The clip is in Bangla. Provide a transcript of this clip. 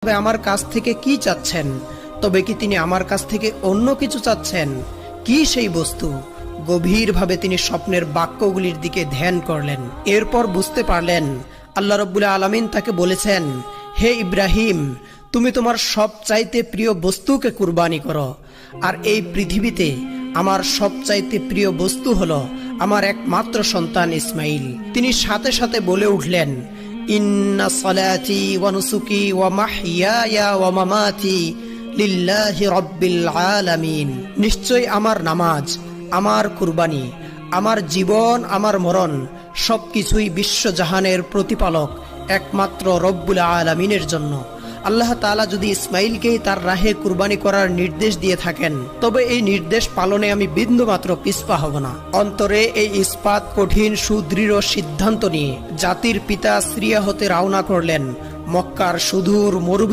তবে আমার কাছ থেকে কি চাচ্ছেন? তবে কি তিনি আমার কাছ থেকে অন্য কিছু চাচ্ছেন? কি সেই বস্তু? গভীরভাবে তিনি স্বপ্নের বাক্যগুলির দিকে ধ্যান করলেন। এরপর বুঝতে পারলেন আল্লাহ রাব্বুল আলামিন তাকে বলেছেন, হে ইব্রাহিম, তুমি তোমার সবচাইতে প্রিয় বস্তুকে কুরবানি করো। আর এই পৃথিবীতে আমার সবচাইতে প্রিয় বস্তু হলো আমার একমাত্র সন্তান ইসমাইল। তিনি সাথে সাথে বলে উঠলেন, ইন্না সালাতি ওয়া নুসুকি ওয়া মাহইয়ায়া ওয়া মামাতি লিল্লাহি রাব্বিল আলামিন। নিশ্চয় আমার নামাজ, আমার কুরবানি, আমার জীবন, আমার মরণ সবকিছুই বিশ্বজাহানের প্রতিপালক একমাত্র রব্বুল আলামিনের জন্য। আল্লাহ তাআলা যদি ইসমাইলকেই তার রাহে কুরবানি করার নির্দেশ দিয়ে থাকেন, তবে এই নির্দেশ পালনে আমি বিন্দুমাত্র পিছপা হব না। অন্তরে এই ইস্পাত কঠিন সুদৃঢ় সিদ্ধান্ত নিয়ে জাতির পিতা সিরিয়া হতে রওনা করলেন মক্কার সুদূর মরুভূমি